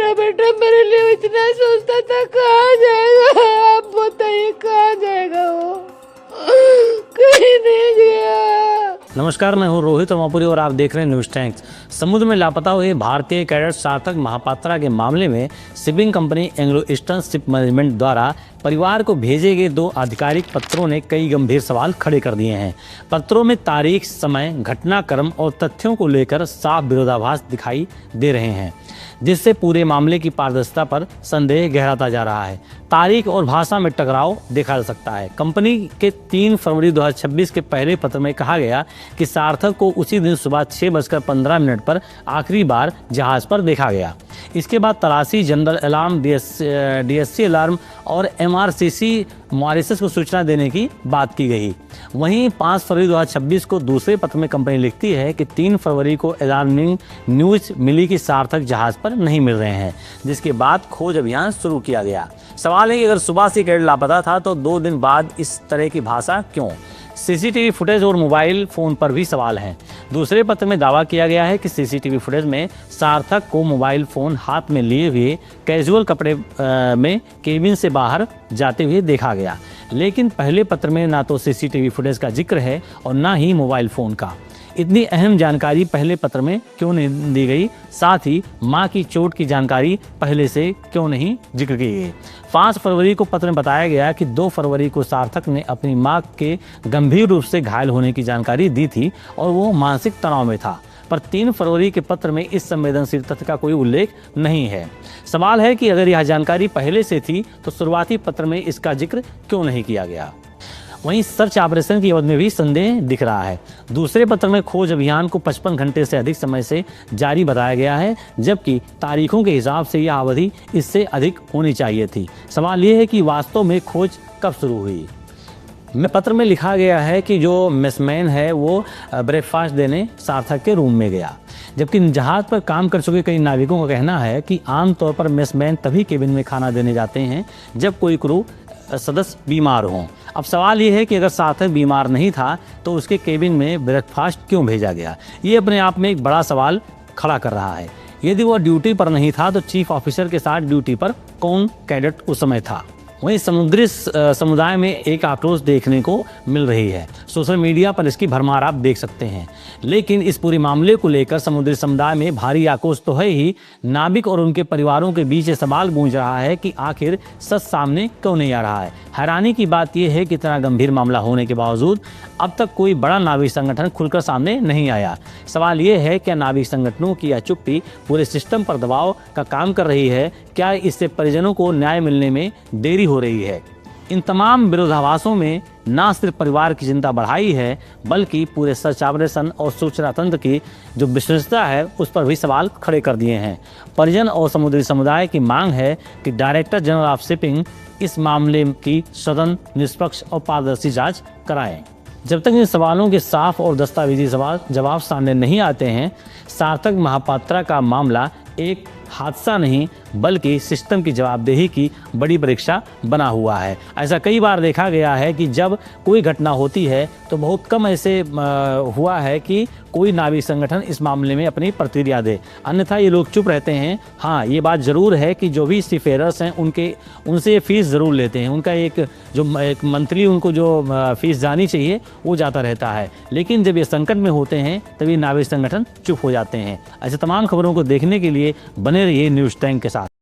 मेरा बेटा मेरे लिए इतना सोचता था, कहाँ जाएगा आप बताइए, कहाँ जाएगा वो, कहीं नहीं गया। नमस्कार, मैं हूं रोहित रोमापुरी और आप देख रहे हैं न्यूज़ टैंक्स। समुद्र में लापता हुए भारतीय कैडेट सार्थक महापात्रा के मामले में shipping company Anglo eastern ship management द्वारा परिवार को भेजे गए 2 आधिकारिक पत्रों ने कई गंभीर सवाल खड़े कर दिए हैं। पत्रों में तारीख, समय, घटनाक्रम और तथ्यों को लेकर साफ विरोधाभास दिखाई दे रहे हैं, जिससे पूरे मामले की पारदर्शिता पर संदेह गहराता जा रहा है। तारीख और भाषा में टकराव देखा जा सकता है। कंपनी के 3 फरवरी 2026 के पहले पत्र में कहा गया कि सार्थक को उसी दिन सुबह 6:15 पर आखिरी बार जहाज पर देखा गया। इसके बाद तलाशी, जनरल अलार्म, डीएससी अलार्म और एमआरसीसी मॉरिशस को सूचना देने की बात की गई। वहीं 5 फरवरी 2026 को दूसरे पत्र में कंपनी लिखती है कि 3 फरवरी को अलार्मिंग न्यूज मिली कि सार्थक जहाज पर नहीं मिल रहे हैं, जिसके बाद खोज अभियान शुरू किया गया। सवाल है कि अगर सुबह से कैडेट लापता था तो 2 दिन बाद इस तरह की भाषा क्यों? सीसीटीवी फुटेज और मोबाइल फ़ोन पर भी सवाल हैं। दूसरे पत्र में दावा किया गया है कि सीसीटीवी फुटेज में सार्थक को मोबाइल फ़ोन हाथ में लिए हुए कैजुअल कपड़े में केबिन से बाहर जाते हुए देखा गया, लेकिन पहले पत्र में ना तो सीसीटीवी फुटेज का जिक्र है और ना ही मोबाइल फ़ोन का। इतनी अहम जानकारी पहले पत्र में क्यों नहीं दी गई? साथ ही मां की चोट की जानकारी पहले से क्यों नहीं जिक्र की गई? 5 फरवरी को पत्र में बताया गया कि 2 फरवरी को सार्थक ने अपनी मां के गंभीर रूप से घायल होने की जानकारी दी थी और वो मानसिक तनाव में था, पर 3 फरवरी के पत्र में इस संवेदनशील तथ्य का कोई उल्लेख नहीं है। सवाल है कि अगर यह जानकारी पहले से थी तो शुरुआती पत्र में इसका जिक्र क्यों नहीं किया गया? वहीं सर्च ऑपरेशन की अवधि में भी संदेह दिख रहा है। दूसरे पत्र में खोज अभियान को 55 घंटे से अधिक समय से जारी बताया गया है, जबकि तारीखों के हिसाब से यह अवधि इससे अधिक होनी चाहिए थी। सवाल ये है कि वास्तव में खोज कब शुरू हुई? पत्र में लिखा गया है कि जो मेसमैन है वो ब्रेकफास्ट देने सार्थक के रूम में गया, जबकि जहाज पर काम कर चुके कई नाविकों का कहना है कि आमतौर पर मेसमैन तभी केबिन में खाना देने जाते हैं जब कोई क्रू सदस्य बीमार हों। अब सवाल ये है कि अगर सार्थक बीमार नहीं था तो उसके केबिन में ब्रेकफास्ट क्यों भेजा गया? ये अपने आप में एक बड़ा सवाल खड़ा कर रहा है। यदि वह ड्यूटी पर नहीं था तो चीफ ऑफिसर के साथ ड्यूटी पर कौन कैडेट उस समय था? वहीं समुद्री समुदाय में एक आक्रोश देखने को मिल रही है। सोशल मीडिया पर इसकी भरमार आप देख सकते हैं, लेकिन इस पूरे मामले को लेकर समुद्री समुदाय में भारी आक्रोश तो है ही, नाविक और उनके परिवारों के बीच ये सवाल गूंज रहा है कि आखिर सच सामने क्यों नहीं आ रहा है। हैरानी की बात यह है कि इतना गंभीर मामला होने के बावजूद अब तक कोई बड़ा नाविक संगठन खुलकर सामने नहीं आया। सवाल ये है, क्या नाविक संगठनों की यह चुप्पी पूरे सिस्टम पर दबाव का काम कर रही है? क्या इससे परिजनों को न्याय मिलने में देरी हो रही है? इन तमाम विरोधाभासों में न सिर्फ परिवार की चिंता बढ़ाई है, बल्कि पूरे सर्च ऑपरेशन और सूचना तंत्र की जो विश्वसनीयता है उस पर भी सवाल खड़े कर दिए हैं। परिजन और समुद्री समुदाय की मांग है कि डायरेक्टर जनरल ऑफ शिपिंग इस मामले की स्वतंत्र, निष्पक्ष और पारदर्शी जांच कराएं। जब तक इन सवालों के साफ और दस्तावेजी जवाब सामने नहीं आते हैं, सार्थक महापात्रा का मामला एक हादसा नहीं बल्कि सिस्टम की जवाबदेही की बड़ी परीक्षा बना हुआ है। ऐसा कई बार देखा गया है कि जब कोई घटना होती है तो बहुत कम ऐसे हुआ है कि कोई नाविक संगठन इस मामले में अपनी प्रतिक्रिया दे, अन्यथा ये लोग चुप रहते हैं। हाँ, ये बात ज़रूर है कि जो भी सीफेयरर्स हैं उनसे ये फीस ज़रूर लेते हैं। उनका एक मंथली उनको जो फीस जानी चाहिए वो जाता रहता है, लेकिन जब ये संकट में होते हैं तभी नाविक संगठन चुप हो जाते हैं। ऐसे तमाम खबरों को देखने के लिए बने रहिए न्यूज़ टैंक के साथ।